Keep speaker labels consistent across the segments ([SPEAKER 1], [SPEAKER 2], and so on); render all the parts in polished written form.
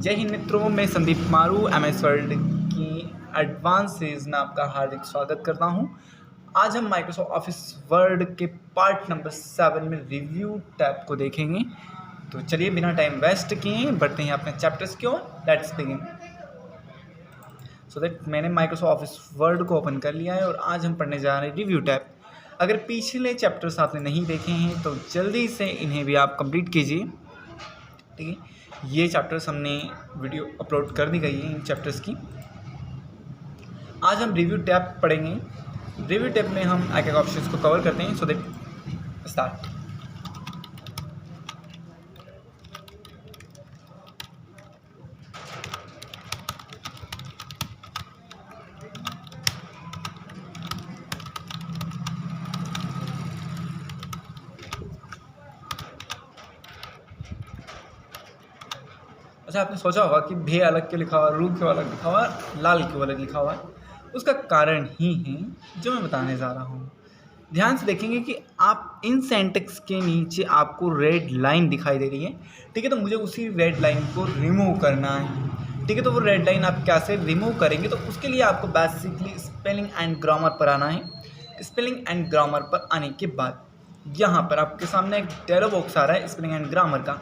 [SPEAKER 1] जय हिंद मित्रों, मैं संदीप मारू एमएस वर्ल्ड की एडवांस सीरीज में आपका हार्दिक स्वागत करता हूं। आज हम माइक्रोसॉफ्ट ऑफिस वर्ड के पार्ट नंबर 7 में रिव्यू टैब को देखेंगे। तो चलिए बिना टाइम वेस्ट किए बढ़ते हैं अपने चैप्टर्स की ओर। Let's begin. सो दैट मैंने माइक्रोसॉफ्ट ऑफिस वर्ड को ओपन कर लिया है और आज हम पढ़ने जा रहे हैं रिव्यू टैब। अगर पिछले चैप्टर्स आपने नहीं देखे हैं तो जल्दी से इन्हें भी आप कंप्लीट कीजिए। ठीक है, ये चैप्टर्स हमने वीडियो अपलोड कर दी गई है इन चैप्टर्स की। आज हम रिव्यू टैब पढ़ेंगे। रिव्यू टैब में हम एक एक ऑप्शंस को कवर करते हैं। So that start. अच्छा, आपने सोचा होगा कि भे अलग क्यों लिखा हुआ, रू क्यों अलग लिखा हुआ, लाल क्यों अलग लिखा हुआ है। उसका कारण ही है जो मैं बताने जा रहा हूँ। ध्यान से देखेंगे कि आप इन सेंटेक्स के नीचे आपको रेड लाइन दिखाई दे रही है। ठीक है, तो मुझे उसी रेड लाइन को रिमूव करना है। ठीक है, तो वो रेड लाइन आप कैसे रिमूव करेंगे, तो उसके लिए आपको बेसिकली स्पेलिंग एंड ग्रामर पर आना है। स्पेलिंग एंड ग्रामर पर आने के बाद यहाँ पर आपके सामने एक डायलॉग बॉक्स आ रहा है स्पेलिंग एंड ग्रामर का,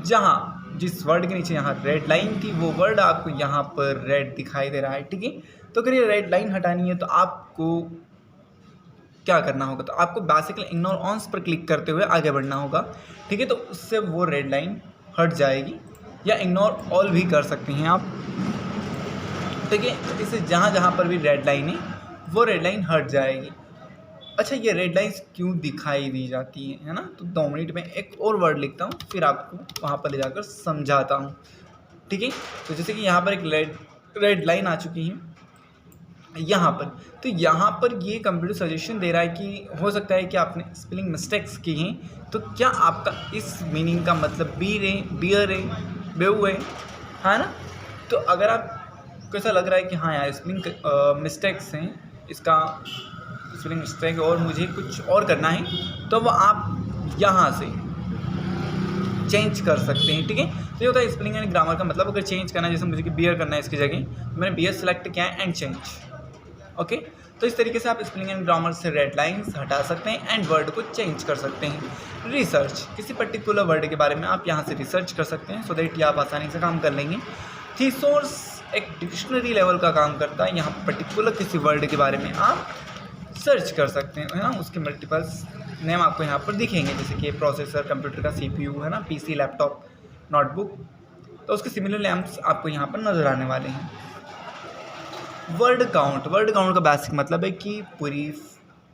[SPEAKER 1] जहाँ जिस वर्ड के नीचे यहाँ रेड लाइन थी वो वर्ड आपको यहाँ पर रेड दिखाई दे रहा है। ठीक है, तो अगर ये रेड लाइन हटानी है तो आपको क्या करना होगा, तो आपको बेसिकली इग्नोर ऑन्स पर क्लिक करते हुए आगे बढ़ना होगा। ठीक है, तो उससे वो रेड लाइन हट जाएगी, या इग्नोर ऑल भी कर सकते हैं आप। ठीक है, तो इससे जहाँ जहाँ पर भी रेड लाइन है वो रेड लाइन हट जाएगी। अच्छा, ये रेड लाइन्स क्यों दिखाई दी जाती है ना, तो 2 मिनट में एक और वर्ड लिखता हूँ, फिर आपको वहाँ पर ले जाकर समझाता हूँ। ठीक है, तो जैसे कि यहाँ पर एक रेड लाइन आ चुकी है यहाँ पर, तो यहाँ पर ये कंप्यूटर सजेशन दे रहा है कि हो सकता है कि आपने स्पेलिंग मिस्टेक्स की हैं, तो क्या आपका इस मीनिंग का मतलब बीर है, बियर है, बेऊ है ना। तो अगर आपको ऐसा लग रहा है कि हाँ यार स्पेलिंग मिस्टेक्स हैं, इसका स्पेलिंग मिस्टेक और मुझे कुछ और करना है, तो वो आप यहाँ से चेंज कर सकते हैं। ठीक है, तो ये होता है स्पेलिंग एंड ग्रामर का मतलब। अगर चेंज करना है, जैसे मुझे कि बियर करना है इसकी जगह, मैंने बियर सेलेक्ट किया है एंड चेंज। ओके, तो इस तरीके से आप स्पेलिंग एंड ग्रामर से रेड लाइन्स हटा सकते हैं एंड वर्ड को चेंज कर सकते हैं। रिसर्च, किसी पर्टिकुलर वर्ड के बारे में आप यहाँ से रिसर्च कर सकते हैं, सो दैट ये आप आसानी से काम कर लेंगे। थीसोर्स एक डिक्शनरी लेवल का काम करता है। यहाँ पर्टिकुलर किसी वर्ड के बारे में आप सर्च कर सकते हैं, है ना। उसके मल्टीपल्स नेम आपको यहाँ पर दिखेंगे, जैसे कि प्रोसेसर कंप्यूटर का CPU है ना, PC, लैपटॉप, नोटबुक, तो उसके सिमिलर नेम्स आपको यहाँ पर नज़र आने वाले हैं। वर्ड काउंट का बेसिक मतलब है कि पूरी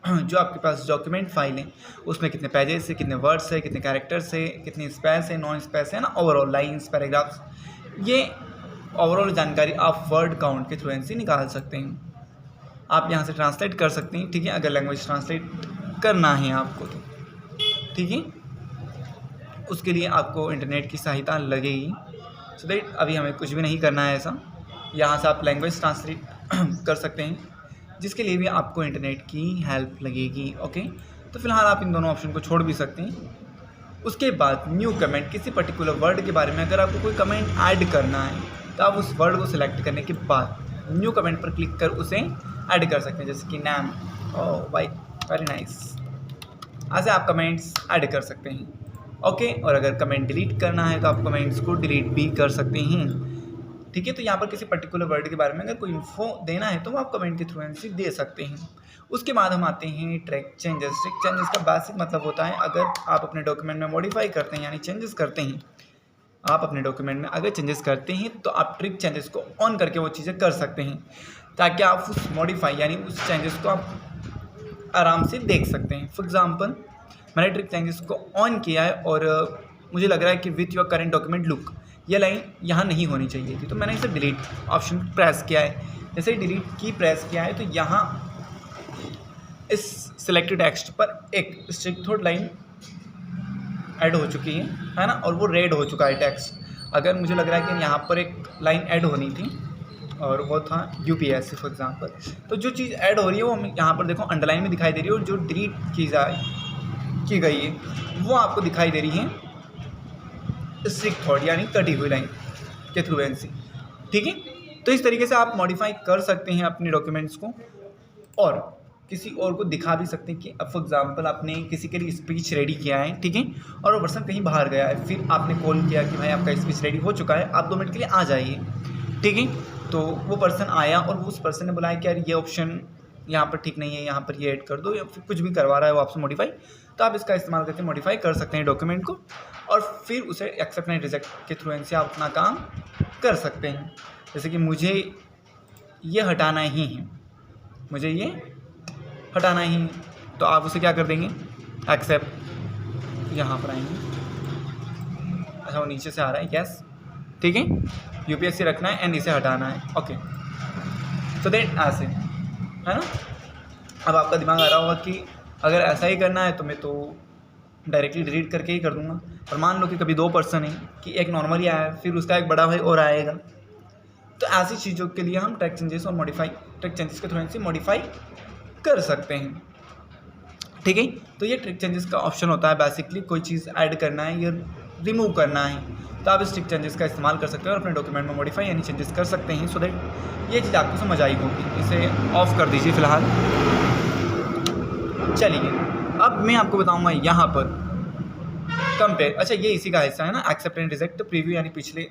[SPEAKER 1] जो आपके पास डॉक्यूमेंट फाइल है उसमें कितने पेजेस है, कितने वर्ड्स है, कितने कैरेक्टर्स है, कितनी स्पेस है, नॉन स्पेस है ना, ओवरऑल लाइन्स, पैराग्राफ्स, ये ओवरऑल जानकारी आप वर्ड काउंट के थ्रू से निकाल सकते हैं। आप यहाँ से ट्रांसलेट कर सकते हैं। ठीक है, अगर लैंग्वेज ट्रांसलेट करना है आपको तो ठीक है, उसके लिए आपको इंटरनेट की सहायता लगेगी। सो दैट अभी हमें कुछ भी नहीं करना है ऐसा। यहाँ से आप लैंग्वेज ट्रांसलेट कर सकते हैं, जिसके लिए भी आपको इंटरनेट की हेल्प लगेगी। ओके, तो फिलहाल आप इन दोनों ऑप्शन को छोड़ भी सकते हैं। उसके बाद न्यू कमेंट, किसी पर्टिकुलर वर्ड के बारे में अगर आपको कोई कमेंट ऐड करना है तो आप उस वर्ड को सिलेक्ट करने के बाद न्यू कमेंट पर क्लिक कर उसे ऐड कर सकते हैं, जैसे कि नाम। ओह भाई, वेरी नाइस। ऐसे आप कमेंट्स ऐड कर सकते हैं। ओके, और अगर कमेंट डिलीट करना है तो आप कमेंट्स को डिलीट भी कर सकते हैं। ठीक है, तो यहाँ पर किसी पर्टिकुलर वर्ड के बारे में अगर कोई इन्फो देना है तो आप कमेंट के थ्रू दे सकते हैं। उसके बाद हम आते हैं ट्रैक चेंजेस। ट्रैक चेंजेस का बेसिक मतलब होता है, अगर आप अपने डॉक्यूमेंट में मॉडिफाई करते हैं यानी चेंजेस करते हैं, आप अपने डॉक्यूमेंट में अगर चेंजेस करते हैं तो आप ट्रिक चेंजेस को ऑन करके वो चीज़ें कर सकते हैं, ताकि आप उस मॉडिफाई यानी उस चेंजेस को आप आराम से देख सकते हैं। फॉर एग्जांपल, मैंने ट्रिक चेंजेस को ऑन किया है और मुझे लग रहा है कि with your current document look, ये लाइन यहाँ नहीं होनी चाहिए थी, तो मैंने इसे डिलीट ऑप्शन प्रेस किया है। जैसे डिलीट की प्रेस किया है तो यहाँ इस सिलेक्टेड टेक्स्ट पर एक स्ट्रिक्ट थोड़ लाइन ऐड हो चुकी है ना, और वो रेड हो चुका है टेक्स्ट। अगर मुझे लग रहा है कि यहाँ पर एक लाइन ऐड होनी थी और वो था UPSC फॉर एग्जांपल, तो जो चीज़ ऐड हो रही है वो हमें यहाँ पर देखो अंडरलाइन में दिखाई दे रही है, और जो डिलीट की गई है वो आपको दिखाई दे रही है स्ट्रिक्ट थॉट यानी कटी हुई लाइन। के थ्रू एनसी। ठीक है, तो इस तरीके से आप मॉडिफाई कर सकते हैं अपने डॉक्यूमेंट्स को और किसी और को दिखा भी सकते हैं कि फॉर एग्जांपल आपने किसी के लिए स्पीच रेडी किया है, ठीक है, और वो पर्सन कहीं बाहर गया है, फिर आपने कॉल किया कि भाई आपका स्पीच रेडी हो चुका है, आप 2 मिनट के लिए आ जाइए। ठीक है, तो वो पर्सन आया और उस पर्सन ने बुलाया कि यार ये ऑप्शन यहाँ पर ठीक नहीं है, यहाँ पर ये ऐड कर दो, या फिर कुछ भी करवा रहा है वो आपसे मॉडिफाई, तो आप इसका इस्तेमाल करके मॉडिफाई कर सकते हैं डॉक्यूमेंट को और फिर उसे एक्सेप्ट एंड रिजेक्ट के थ्रू से आप अपना काम कर सकते हैं। जैसे कि मुझे ये हटाना ही है, मुझे ये हटाना ही है, तो आप उसे क्या कर देंगे, एक्सेप्ट, यहाँ पर आएंगे, अच्छा वो नीचे से आ रहा है, यस, ठीक है, यूपीएससी रखना है एंड इसे हटाना है, ओके, सो दैट ऐसे है ना। अब आपका दिमाग आ रहा होगा कि अगर ऐसा ही करना है तो मैं तो डायरेक्टली डिलीट करके ही कर दूंगा, पर मान लो कि कभी 2 पर्सन है कि एक नॉर्मली आया है फिर उसका एक बड़ा भाई और आएगा, तो ऐसी चीज़ों के लिए हम ट्रैक चेंजेस और ट्रैक चेंजेस के थ्रू से मॉडिफाई कर सकते हैं। ठीक है, तो ये ट्रैक चेंजेस का ऑप्शन होता है, बेसिकली कोई चीज़ ऐड करना है या रिमूव करना है तो आप इस ट्रैक चेंजेस का इस्तेमाल कर सकते हैं और अपने डॉक्यूमेंट में मॉडिफाई यानी चेंजेस कर सकते हैं, सो दैट ये चीज़ आपको समझ आई होगी। इसे ऑफ कर दीजिए फ़िलहाल। चलिए अब मैं आपको बताऊंगा यहाँ पर कंपेयर, अच्छा ये इसी का हिस्सा है ना, एक्सेप्ट एंड रिजेक्ट, प्रीव्यू यानी पिछले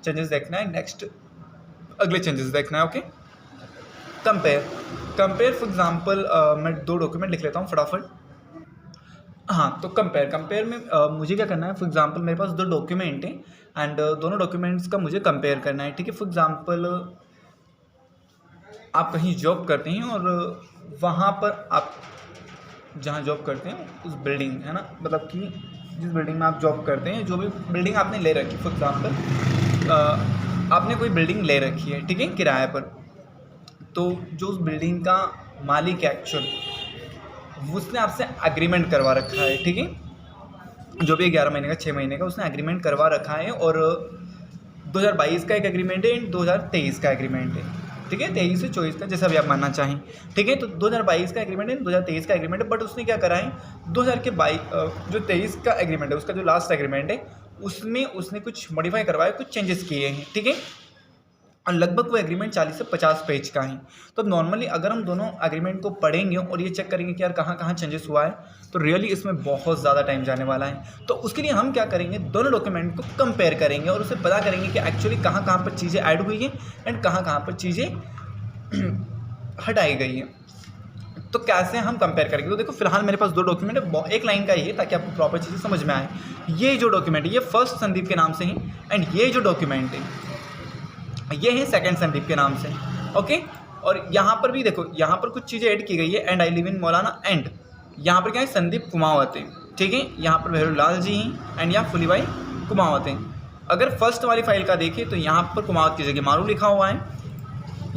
[SPEAKER 1] चेंजेस देखना है, नेक्स्ट अगले चेंजेस देखना है, ओके। कंपेयर फॉर एग्जांपल मैं 2 डॉक्यूमेंट लिख लेता हूँ फटाफट। हाँ, तो कंपेयर में मुझे क्या करना है, फॉर एग्जांपल मेरे पास 2 डॉक्यूमेंट हैं एंड दोनों डॉक्यूमेंट्स का मुझे कंपेयर करना है। ठीक है, फॉर एग्जांपल आप कहीं जॉब करते हैं और वहाँ पर आप जहाँ जॉब करते हैं उस बिल्डिंग है ना, मतलब कि जिस बिल्डिंग में आप जॉब करते हैं, जो भी बिल्डिंग आपने ले रखी, फॉर एग्जांपल आपने कोई बिल्डिंग ले रखी है, ठीक है, किराए पर, तो जो उस बिल्डिंग का मालिक है एक्चुअल, उसने आपसे एग्रीमेंट करवा रखा है, ठीक है, जो भी 11 महीने का 6 महीने का उसने एग्रीमेंट करवा रखा है और 2022 का एक एग्रीमेंट है एंड 2023 का एग्रीमेंट है, ठीक है, 23 से 24 का जैसा भी आप मानना चाहें। ठीक है, तो 2022 का एग्रीमेंट है, 2023 का एग्रीमेंट है, बट उसने क्या करा है 2022 जो 23 का एग्रीमेंट है उसका जो लास्ट एग्रीमेंट है उसमें उसने कुछ मॉडिफाई करवाया, कुछ चेंजेस किए हैं, ठीक है, और लगभग वो एग्रीमेंट 40 से 50 पेज का है। तो नॉर्मली अगर हम दोनों एग्रीमेंट को पढ़ेंगे और ये चेक करेंगे कि यार कहाँ कहाँ चेंजेस हुआ है, तो रियली इसमें बहुत ज़्यादा टाइम जाने वाला है। तो उसके लिए हम क्या करेंगे, दोनों डॉक्यूमेंट को कंपेयर करेंगे और उसे पता करेंगे कि एक्चुअली कहाँ कहाँ पर चीज़ें ऐड हुई हैं एंड कहाँ पर चीज़ें हटाई गई है। तो कैसे हम कंपेयर करेंगे, तो देखो फिलहाल मेरे पास 2 डॉक्यूमेंट है, एक लाइन का ही है ताकि आपको प्रॉपर चीज़ें समझ में आए। ये जो डॉक्यूमेंट है ये फर्स्ट संदीप के नाम से है एंड ये जो डॉक्यूमेंट है ये है सेकंड संदीप के नाम से, ओके। और यहाँ पर भी देखो, यहाँ पर कुछ चीज़ें ऐड की गई है, and I live in Maulana, and यहाँ पर क्या है संदीप कुमावत है, ठीक है, यहाँ पर भैरूलाल जी हैं एंड यहाँ फुलीबाई कुमावत हैं। अगर फर्स्ट वाली फाइल का देखें तो यहाँ पर कुमावत की जगह मारू लिखा हुआ है,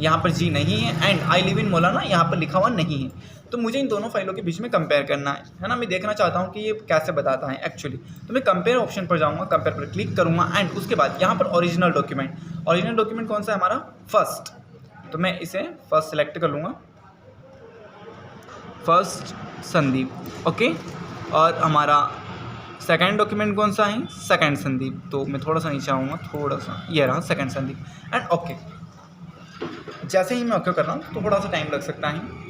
[SPEAKER 1] यहाँ पर जी नहीं है, एंड आई लिव इन मौलाना यहाँ पर लिखा हुआ नहीं है। तो मुझे इन दोनों फाइलों के बीच में कंपेयर करना है ना, मैं देखना चाहता हूँ कि ये कैसे बताता है एक्चुअली। तो मैं कंपेयर ऑप्शन पर जाऊँगा, कंपेयर पर क्लिक करूँगा एंड उसके बाद यहाँ पर ओरिजिनल डॉक्यूमेंट कौन सा है हमारा, फर्स्ट, तो मैं इसे फर्स्ट सेलेक्ट कर लूँगा, फर्स्ट संदीप, ओके। और हमारा सेकंड डॉक्यूमेंट कौन सा है, सेकंड संदीप, तो मैं थोड़ा सा नीचे आऊँगा, थोड़ा सा, ये रहा सेकंड संदीप एंड ओके। जैसे ही मैं ओके कर रहा हूँ तो थोड़ा सा टाइम लग सकता है,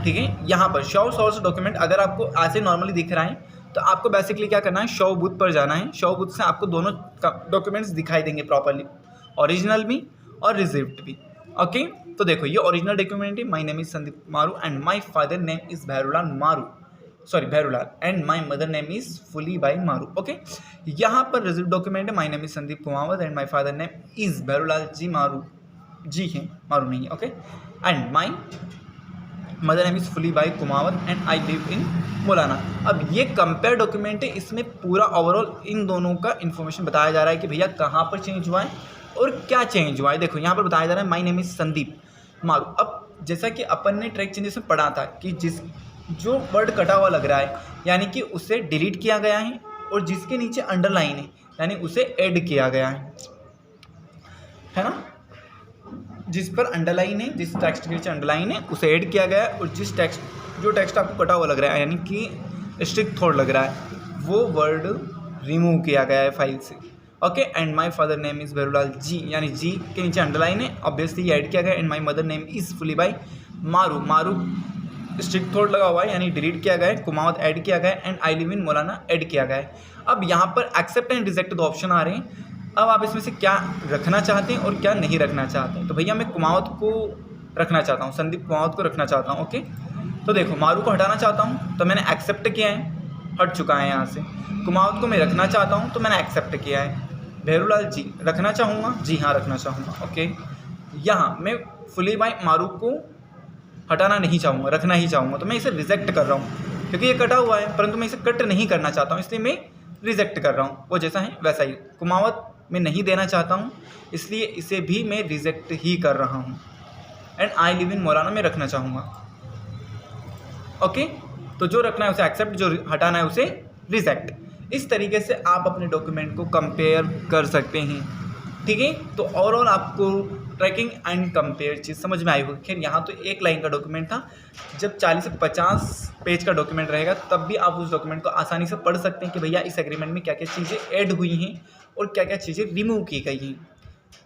[SPEAKER 1] ठीक है। यहाँ पर शो सोर्स डॉक्यूमेंट अगर आपको ऐसे नॉर्मली दिख रहा है तो आपको बेसिकली क्या करना है, शो बूथ पर जाना है। शो बूथ से आपको दोनों डॉक्यूमेंट्स दिखाई देंगे प्रॉपर्ली, ओरिजिनल भी और रिसिप्ट भी, ओके। तो देखो ये ओरिजिनल डॉक्यूमेंट है, my name is Sandeep Maru and my father name is Bherulal and my mother name is Phulibai Maru, okay. यहाँ पर रिसिप्ट डॉक्यूमेंट है, my name is Sandeep Kumawat and my father name is Bherulal ji Maru, ji है, मारू नहीं है, okay, and my mother name is Phulibai Kumawat and I live in Maulana. अब ये compare document है, इसमें पूरा ओवरऑल इन दोनों का इन्फॉर्मेशन बताया जा रहा है कि भैया कहाँ पर चेंज हुआ है और क्या चेंज हुआ है। देखो यहाँ पर बताया जा रहा है माय नेम इज़ संदीप मारू। अब जैसा कि अपन ने ट्रैक चेंजेस में पढ़ा था कि जो वर्ड कटा हुआ लग रहा है यानी कि उसे डिलीट किया गया है, और जिसके नीचे अंडरलाइन है यानी उसे ऐड किया गया है ना, जिस पर अंडरलाइन है, जिस टेक्स्ट के नीचे अंडरलाइन है उसे ऐड किया गया है, और जो टेक्स्ट आपको कटा हुआ लग रहा है यानी कि स्ट्रिक्ट थॉट लग रहा है वो वर्ड रिमूव किया गया है फाइल से, okay, and my father name is Bherulal ji, यानी जी के नीचे अंडरलाइन है, ऑब्वियसली ये ऐड किया गया। And my mother name is Phulibai Maru, Maru strict थोड़ लगा हुआ है यानी डिलीट किया गया है, कुमावत ऐड किया गया है, and I live in Maulana add किया गया है। अब यहाँ पर एक्सेप्ट एंड रिजेक्ट दो ऑप्शन आ रहे हैं। अब आप इसमें से क्या रखना चाहते हैं और क्या नहीं रखना चाहते हैं। तो भैया मैं कुमावत को रखना चाहता हूँ, संदीप कुमावत को रखना चाहता हूँ। ओके, तो देखो मारू को हटाना चाहता हूँ तो मैंने एक्सेप्ट किया है, हट चुका है यहाँ से। कुमावत को मैं रखना चाहता हूँ तो मैंने एक्सेप्ट किया है। भैरूलाल जी रखना चाहूँगा, जी हाँ रखना चाहूँगा। ओके, यहाँ मैं फुलीबाई मारू को हटाना नहीं चाहूँगा, रखना ही चाहूँगा, तो मैं इसे रिजेक्ट कर रहा हूँ क्योंकि ये कटा हुआ है, परंतु मैं इसे कट नहीं करना चाहता हूँ, इसलिए मैं रिजेक्ट कर रहा हूँ। वो जैसा है वैसा ही। कुमावत मैं नहीं देना चाहता हूँ, इसलिए इसे भी मैं रिजेक्ट ही कर रहा हूँ। एंड आई लिव इन मौलाना मैं रखना चाहूँगा। ओके, तो जो रखना है उसे एक्सेप्ट, जो हटाना है उसे रिजेक्ट। इस तरीके से आप अपने डॉक्यूमेंट को कंपेयर कर सकते हैं। ठीक है, तो ओवरऑल आपको ट्रैकिंग एंड कंपेयर चीज़ समझ में आई होगी। खैर यहाँ तो एक लाइन का डॉक्यूमेंट था, जब 40 से 50 पेज का डॉक्यूमेंट रहेगा तब भी आप उस डॉक्यूमेंट को आसानी से पढ़ सकते हैं कि भैया इस एग्रीमेंट में क्या क्या चीज़ें ऐड हुई हैं और क्या क्या चीज़ें रिमूव की गई हैं,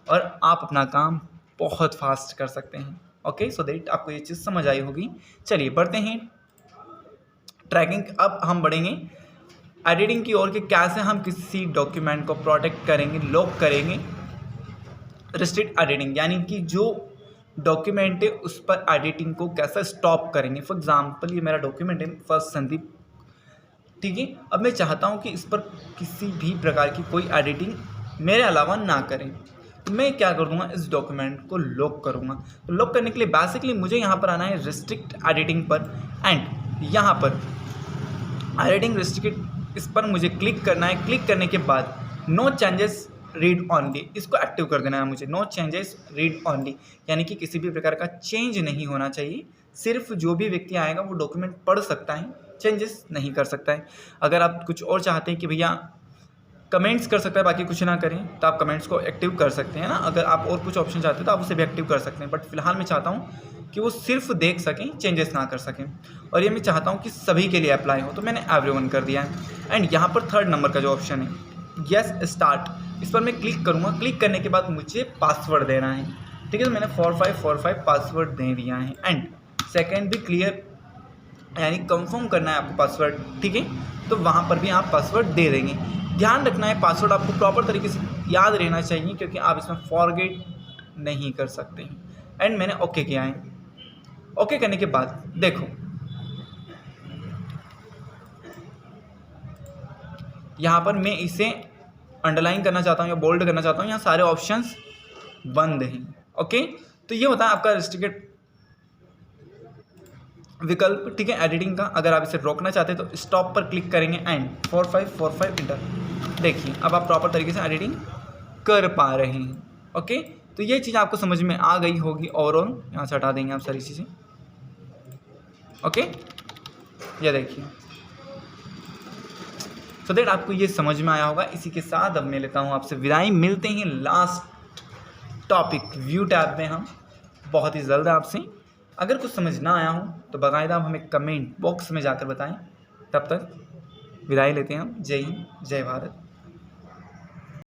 [SPEAKER 1] और आप अपना काम बहुत फास्ट कर सकते हैं। ओके, सो दैट आपको ये चीज़ समझ आई होगी। चलिए बढ़ते हैं ट्रैकिंग। अब हम बढ़ेंगे एडिटिंग की ओर कि कैसे हम किसी डॉक्यूमेंट को प्रोटेक्ट करेंगे, लॉक करेंगे। रिस्ट्रिक्ट एडिटिंग यानी कि जो डॉक्यूमेंट है उस पर एडिटिंग को कैसे स्टॉप करेंगे। फॉर एग्जांपल ये मेरा डॉक्यूमेंट है फर्स्ट संदीप, ठीक है। अब मैं चाहता हूँ कि इस पर किसी भी प्रकार की कोई एडिटिंग मेरे अलावा ना करें, तो मैं क्या कर दूंगा, इस डॉक्यूमेंट को लॉक करूँगा। तो लॉक करने के लिए बेसिकली मुझे यहाँ पर आना है रिस्ट्रिक्ट एडिटिंग पर, एंड यहाँ पर एडिटिंग रिस्ट्रिक्ट इस पर मुझे क्लिक करना है। क्लिक करने के बाद नो चेंजेस रीड ऑनली, इसको एक्टिव कर देना है मुझे। नो चेंजेस रीड ऑनली यानी कि किसी भी प्रकार का चेंज नहीं होना चाहिए, सिर्फ जो भी व्यक्ति आएगा वो डॉक्यूमेंट पढ़ सकता है, चेंजेस नहीं कर सकता है। अगर आप कुछ और चाहते हैं कि भैया कमेंट्स कर सकता है बाकी कुछ ना करें, तो आप कमेंट्स को एक्टिव कर सकते हैं ना। अगर आप और कुछ ऑप्शन चाहते हैं तो आप उसे भी एक्टिव कर सकते हैं, बट फिलहाल मैं चाहता हूँ कि वो सिर्फ देख सकें, चेंजेस ना कर सकें, और ये मैं चाहता हूँ कि सभी के लिए अप्लाई हो, तो मैंने एवरीवन कर दिया है। एंड यहाँ पर थर्ड नंबर का जो ऑप्शन है यस स्टार्ट, इस पर मैं क्लिक करूँगा। क्लिक करने के बाद मुझे पासवर्ड देना है, ठीक है। तो मैंने 4545 पासवर्ड दे दिया है। एंड सेकेंड भी क्लियर यानी कंफर्म करना है आपको पासवर्ड, ठीक है। तो वहाँ पर भी आप पासवर्ड दे देंगे। ध्यान रखना है पासवर्ड आपको प्रॉपर तरीके से याद रहना चाहिए, क्योंकि आप इसमें फॉरगेट नहीं कर सकते हैं। एंड मैंने ओके किया है। ओके करने के बाद देखो यहाँ पर मैं इसे अंडरलाइन करना चाहता हूँ या बोल्ड करना चाहता हूँ, यहाँ सारे ऑप्शंस बंद हैं। ओके, तो ये होता है आपका रिस्ट्रिक्टेड विकल्प, ठीक है, एडिटिंग का। अगर आप इसे रोकना चाहते हैं तो स्टॉप पर क्लिक करेंगे एंड 4545 इंटर। देखिए अब आप प्रॉपर तरीके से एडिटिंग कर पा रहे हैं। ओके, तो ये चीज़ आपको समझ में आ गई होगी। ओवरऑल यहाँ से हटा देंगे आप सारी चीज़ें। ओके, ये देखिए, सो दैट आपको ये समझ में आया होगा। इसी के साथ अब मैं लेता हूँ आपसे विदाई। मिलते हैं लास्ट टॉपिक व्यू टैब में हम बहुत ही जल्द आपसे। अगर कुछ समझ ना आया हो तो बाकायदा आप हमें कमेंट बॉक्स में जाकर बताएं। तब तक विदाई लेते हैं हम। जय हिंद, जय भारत।